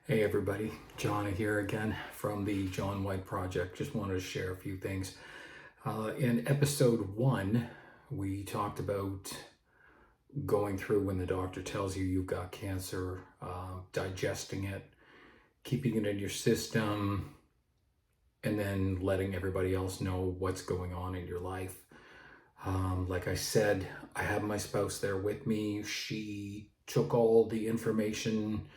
Hey everybody, John here again from the John White Project. Just wanted to share a few things. In episode 1, we talked about going through when the doctor tells you you've got cancer, digesting it, keeping it in your system, and then letting everybody else know what's going on in your life. Like I said, I have my spouse there with me. She took all the information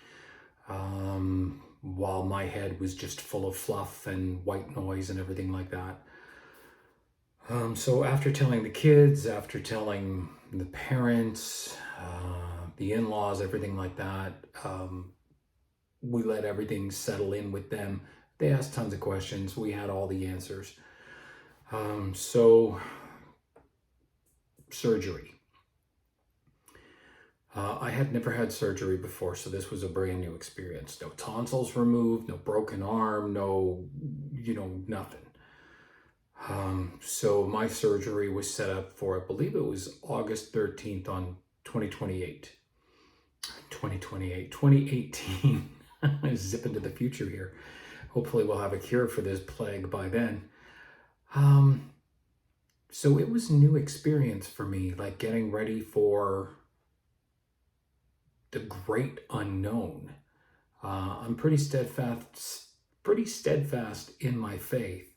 while my head was just full of fluff and white noise and everything like that. So after telling the kids, after telling the parents, the in-laws, everything like that, we let everything settle in with them. They asked tons of questions. We had all the answers. So surgery. I had never had surgery before, so this was a brand new experience. No tonsils removed, no broken arm, nothing. So my surgery was set up for, I believe it was August 13th on 2018. Zip into the future here. Hopefully we'll have a cure for this plague by then. So it was a new experience for me, like getting ready for the great unknown. I'm pretty steadfast in my faith.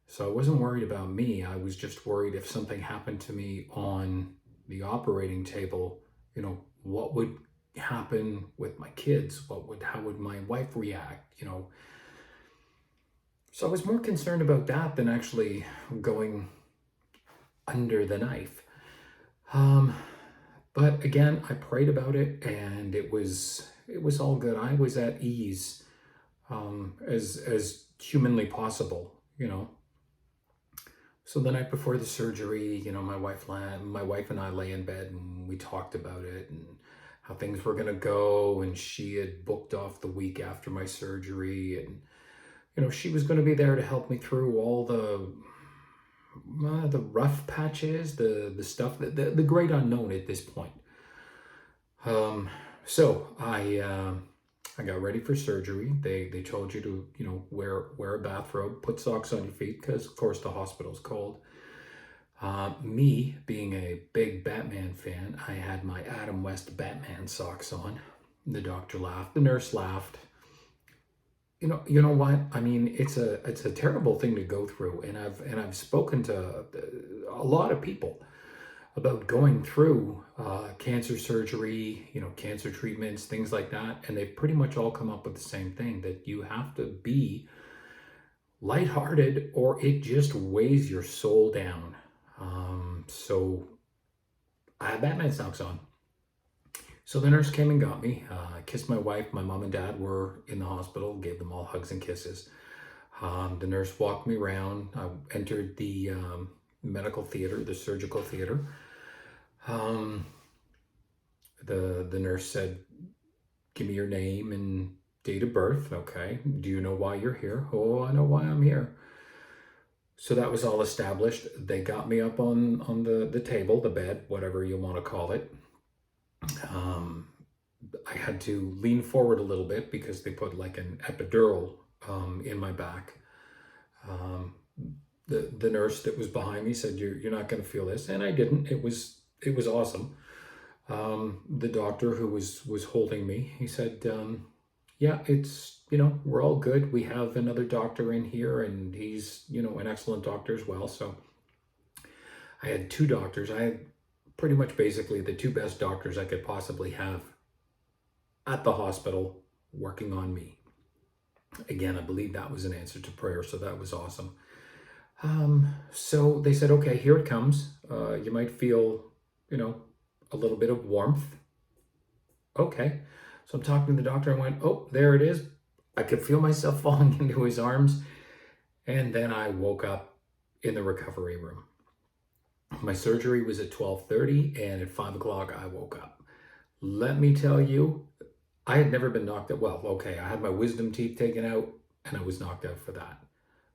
So I wasn't worried about me. I was just worried if something happened to me on the operating table, what would happen with my kids? How would my wife react? So I was more concerned about that than actually going under the knife. But again, I prayed about it, and it was all good. I was at ease, as humanly possible, So the night before the surgery, my wife and I lay in bed and we talked about it and how things were gonna go. And she had booked off the week after my surgery, and she was going to be there to help me through all the rough patches, the stuff, the great unknown at this point. So I got ready for surgery. They told you to wear a bathrobe, put socks on your feet because of course the hospital's cold. Me being a big Batman fan, I had my Adam West Batman socks on. The doctor laughed. The nurse laughed. You know what? I mean, it's a terrible thing to go through, and I've spoken to a lot of people about going through cancer surgery, cancer treatments, things like that, and they've pretty much all come up with the same thing, that you have to be lighthearted or it just weighs your soul down. So I had Batman socks on. So the nurse came and got me. I kissed my wife. My mom and dad were in the hospital, gave them all hugs and kisses. The nurse walked me around. I entered the medical theater, the surgical theater. The nurse said, "Give me your name and date of birth." Okay. "Do you know why you're here?" "Oh, I know why I'm here." So that was all established. They got me up on the table, the bed, whatever you want to call it. I had to lean forward a little bit because they put like an epidural in my back. The nurse that was behind me said, "You're not going to feel this," and I didn't. It was awesome. The doctor who was holding me, he said, "Yeah, it's we're all good. We have another doctor in here, and he's an excellent doctor as well." So I had two doctors. I had pretty much basically the two best doctors I could possibly have at the hospital working on me. Again, I believe that was an answer to prayer, so that was awesome. So they said, "Okay, here it comes. You might feel, a little bit of warmth." Okay. So I'm talking to the doctor and went, "Oh, there it is." I could feel myself falling into his arms. And then I woke up in the recovery room. My surgery was at 12:30, and at 5 o'clock I woke up. Let me tell you, I had never been knocked out. Well, okay, I had my wisdom teeth taken out, and I was knocked out for that.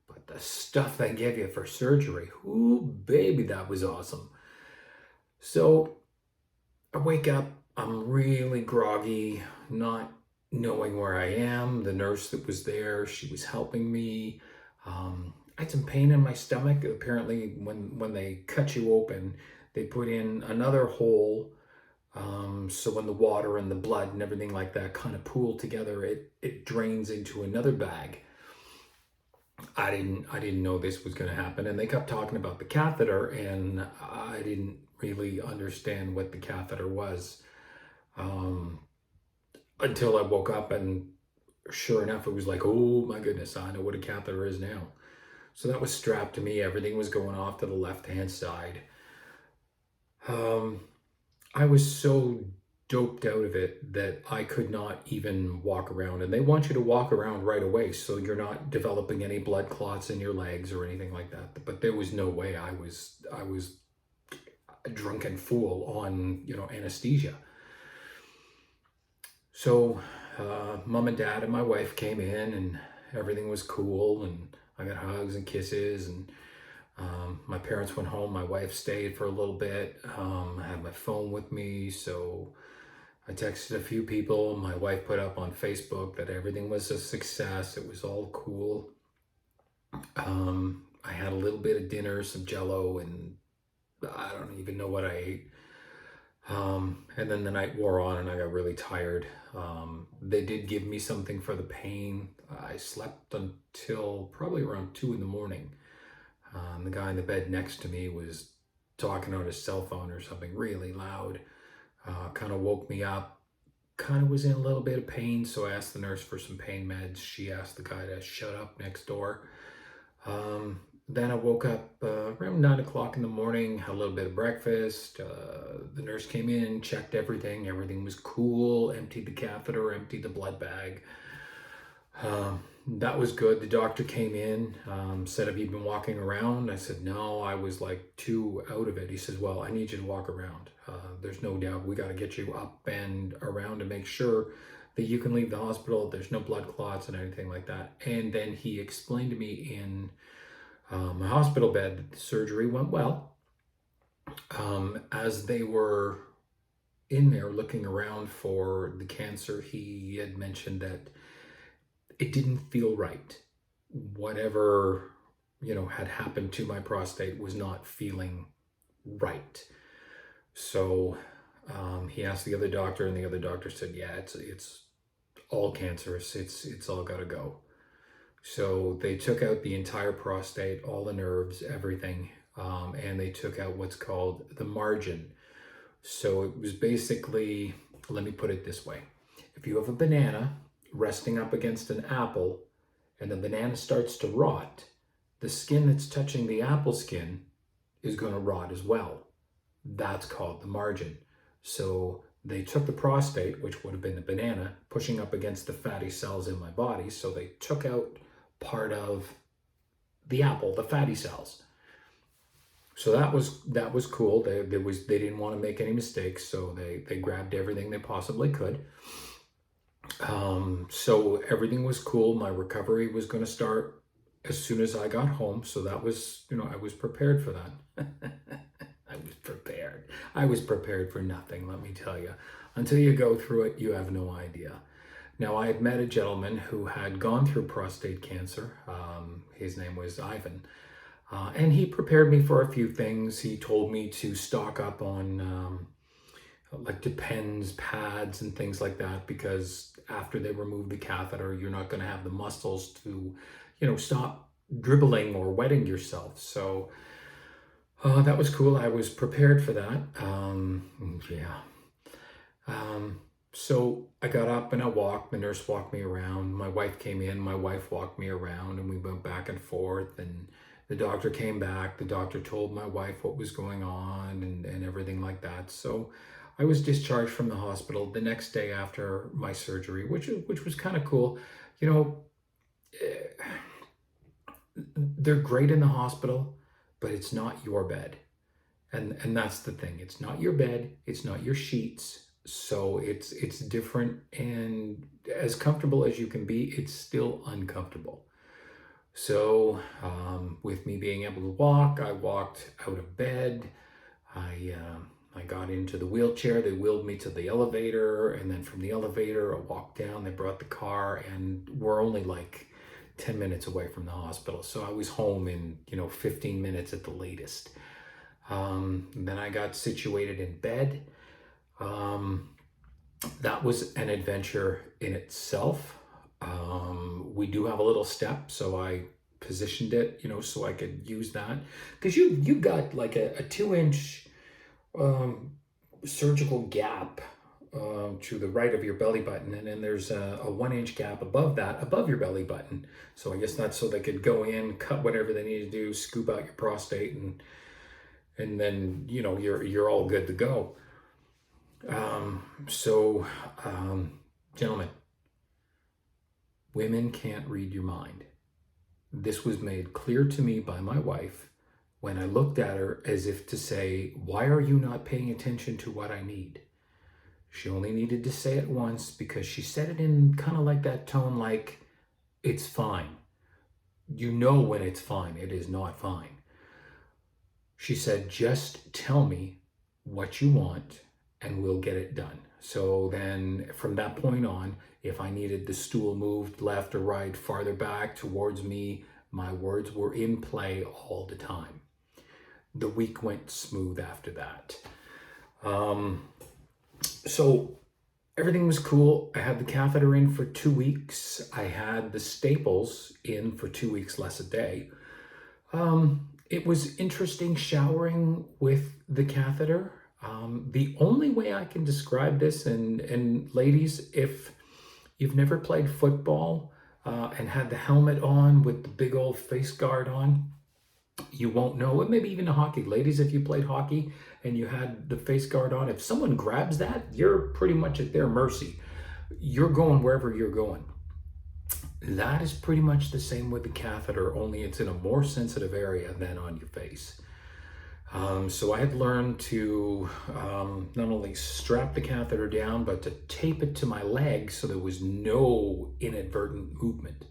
But the stuff they give you for surgery, ooh, baby, that was awesome. So I wake up, I'm really groggy, not knowing where I am. The nurse that was there, she was helping me. I had some pain in my stomach. Apparently, when they cut you open, they put in another hole. So when the water and the blood and everything like that kind of pool together, it drains into another bag. I didn't know this was going to happen, and they kept talking about the catheter, and I didn't really understand what the catheter was um, until I woke up, and sure enough, it was like, oh my goodness, I know what a catheter is now. So that was strapped to me. Everything was going off to the left-hand side. Um, I was so doped out of it that I could not even walk around. And they want you to walk around right away so you're not developing any blood clots in your legs or anything like that. But there was no way. I was a drunken fool on, anesthesia. So mom and dad and my wife came in, and everything was cool, and I got hugs and kisses, and my parents went home. My wife stayed for a little bit. I had my phone with me, so I texted a few people. My wife put up on Facebook that everything was a success. It was all cool. I had a little bit of dinner, some Jello, and I don't even know what I ate. And then the night wore on, and I got really tired. They did give me something for the pain. I slept until probably around 2 in the morning. The guy in the bed next to me was talking on his cell phone or something really loud. Kind of woke me up. Kind of was in a little bit of pain, so I asked the nurse for some pain meds. She asked the guy to shut up next door. Then I woke up around 9 o'clock in the morning, had a little bit of breakfast. The nurse came in, checked everything. Everything was cool, emptied the catheter, emptied the blood bag. That was good. The doctor came in, said, have you been walking around? I said, no, I was like 2 out of it. He says, well, I need you to walk around. There's no doubt we got to get you up and around to make sure that you can leave the hospital. There's no blood clots and anything like that. And then he explained to me in my hospital bed that the surgery went well. As they were in there looking around for the cancer, he had mentioned that it didn't feel right. Whatever, had happened to my prostate was not feeling right. So he asked the other doctor, and the other doctor said, yeah, it's all cancerous. It's all got to go. So they took out the entire prostate, all the nerves, everything, and they took out what's called the margin. So it was basically, let me put it this way. If you have a banana resting up against an apple and the banana starts to rot, the skin that's touching the apple skin is going to rot as well. That's called the margin. So they took the prostate, which would have been the banana, pushing up against the fatty cells in my body. So they took out part of the apple, the fatty cells. So that was cool. They didn't want to make any mistakes, so they grabbed everything they possibly could. So everything was cool. My recovery was going to start as soon as I got home. So that was, I was prepared for that. I was prepared for nothing, let me tell you. Until you go through it, you have no idea. Now, I had met a gentleman who had gone through prostate cancer. His name was Ivan. And he prepared me for a few things. He told me to stock up on like Depends, pads, and things like that, because after they remove the catheter, you're not going to have the muscles to, stop dribbling or wetting yourself. So that was cool. I was prepared for that. So I got up and I walked. The nurse walked me around. My wife came in. My wife walked me around, and we went back and forth. And the doctor came back. The doctor told my wife what was going on and everything like that. So I was discharged from the hospital the next day after my surgery, which was kind of cool. They're great in the hospital, but it's not your bed. And that's the thing. It's not your bed. It's not your sheets. So it's different, and as comfortable as you can be, it's still uncomfortable. So with me being able to walk, I walked out of bed. I I got into the wheelchair, they wheeled me to the elevator, and then from the elevator, I walked down, they brought the car, and we're only like 10 minutes away from the hospital. So I was home in, 15 minutes at the latest. Then I got situated in bed. That was an adventure in itself. We do have a little step, so I positioned it, so I could use that. Because you got like a 2-inch surgical gap to the right of your belly button, and then there's a 1-inch gap above that, above your belly button. So I guess that's so they could go in, cut whatever they need to do, scoop out your prostate, and then you're all good to go. Gentlemen, women can't read your mind. This was made clear to me by my wife when I looked at her as if to say, why are you not paying attention to what I need? She only needed to say it once because she said it in kind of like that tone, like, it's fine. You know when it's fine, it is not fine. She said, just tell me what you want and we'll get it done. So then from that point on, if I needed the stool moved left or right, farther back towards me, my words were in play all the time. The week went smooth after that. So everything was cool. I had the catheter in for 2 weeks. I had the staples in for 2 weeks less a day. It was interesting showering with the catheter. The only way I can describe this, and ladies, if you've never played football and had the helmet on with the big old face guard on, you won't know it. Maybe even hockey. Ladies, if you played hockey and you had the face guard on, if someone grabs that, you're pretty much at their mercy. You're going wherever you're going. That is pretty much the same with the catheter, only it's in a more sensitive area than on your face. So I had learned to not only strap the catheter down, but to tape it to my leg so there was no inadvertent movement.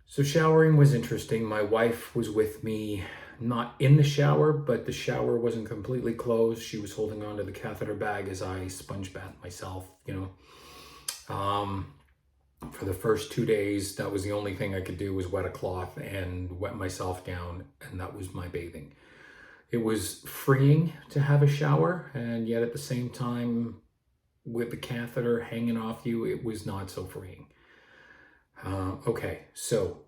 So showering was interesting. My wife was with me, not in the shower, but the shower wasn't completely closed. She was holding onto the catheter bag as I sponge bathed myself, For the first 2 days, that was the only thing I could do was wet a cloth and wet myself down, and that was my bathing. It was freeing to have a shower, and yet at the same time, with the catheter hanging off you, it was not so freeing. Okay, so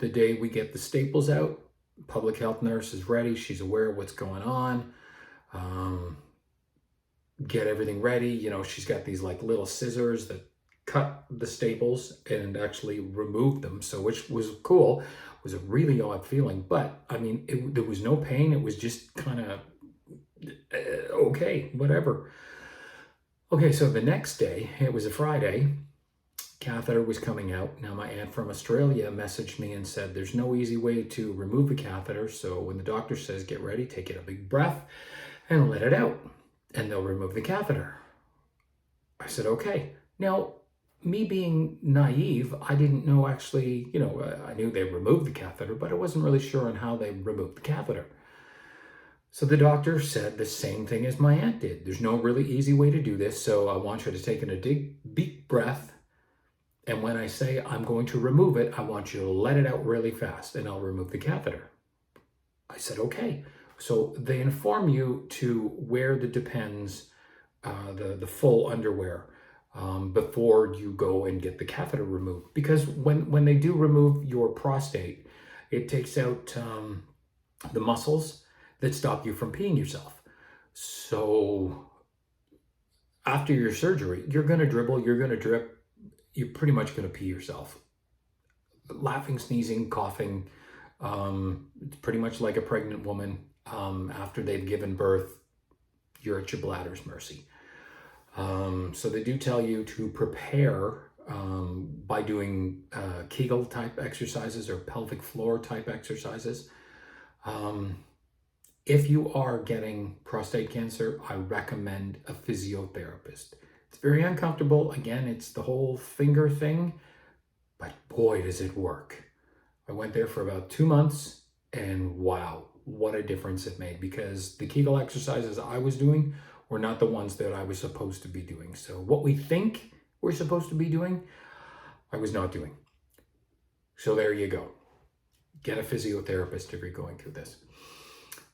the day we get the staples out, public health nurse is ready. She's aware of what's going on. Get everything ready. She's got these like little scissors that cut the staples and actually remove them. So which was cool. It was a really odd feeling, but I mean, there was no pain. It was just kind of okay, whatever. Okay, so the next day, it was a Friday, catheter was coming out. Now my aunt from Australia messaged me and said, there's no easy way to remove the catheter. So when the doctor says, get ready, take a big breath and let it out and they'll remove the catheter. I said, okay. Now, me being naive, I didn't know actually, I knew they removed the catheter, but I wasn't really sure on how they removed the catheter. So the doctor said the same thing as my aunt did. There's no really easy way to do this. So I want you to take in a deep breath. And when I say I'm going to remove it, I want you to let it out really fast and I'll remove the catheter. I said, okay. So they inform you to wear the Depends, the full underwear before you go and get the catheter removed. Because when they do remove your prostate, it takes out the muscles that stop you from peeing yourself. So after your surgery, you're going to dribble, you're going to drip, you're pretty much going to pee yourself. Laughing, sneezing, coughing. It's pretty much like a pregnant woman. After they've given birth, you're at your bladder's mercy. So they do tell you to prepare by doing Kegel type exercises or pelvic floor type exercises. If you are getting prostate cancer, I recommend a physiotherapist. It's very uncomfortable. Again, it's the whole finger thing, but boy, does it work. I went there for about 2 months and wow, what a difference it made, because the Kegel exercises I was doing were not the ones that I was supposed to be doing. So what we think we're supposed to be doing, I was not doing. So there you go. Get a physiotherapist if you're going through this.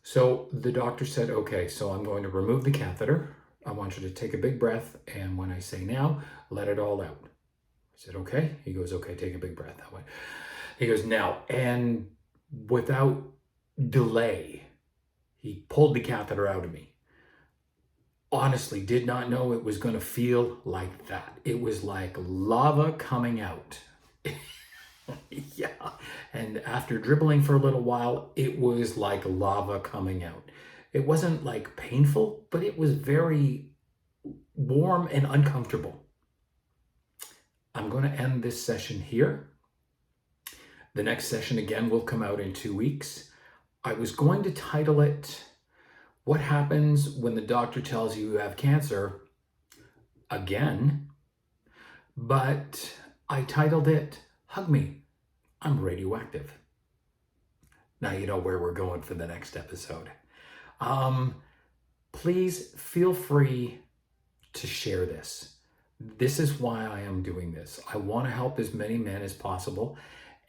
So the doctor said, okay, so I'm going to remove the catheter. I want you to take a big breath, and when I say now, let it all out. I said, okay. He goes, okay, take a big breath that way. He goes, now, and without delay, he pulled the catheter out of me. Honestly, did not know it was going to feel like that. It was like lava coming out. Yeah. And after dribbling for a little while, it was like lava coming out. It wasn't like painful, but it was very warm and uncomfortable. I'm going to end this session here. The next session again will come out in 2 weeks. I was going to title it, What Happens When the Doctor Tells You You Have Cancer Again, but I titled it, Hug Me, I'm Radioactive. Now you know where we're going for the next episode. Please feel free to share this. This is why I am doing this. I want to help as many men as possible,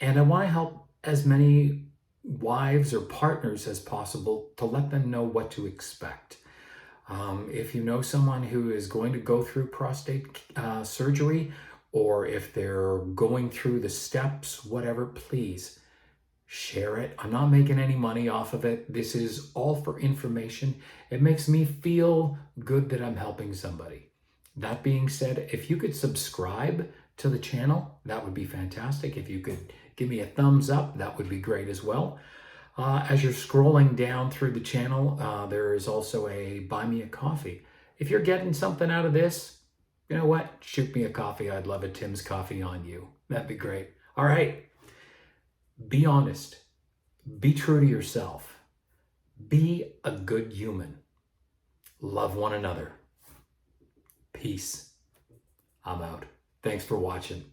and I want to help as many wives or partners as possible to let them know what to expect. If you know someone who is going to go through prostate surgery, or if they're going through the steps, whatever, please share it. I'm not making any money off of it. This is all for information. It makes me feel good that I'm helping somebody. That being said, if you could subscribe to the channel, that would be fantastic. If you could give me a thumbs up, that would be great as well. As you're scrolling down through the channel, there is also a Buy Me a Coffee. If you're getting something out of this, you know what? Shoot me a coffee. I'd love a Tim's Coffee on you. That'd be great. All right. Be honest. Be true to yourself. Be a good human. Love one another. Peace. I'm out. Thanks for watching.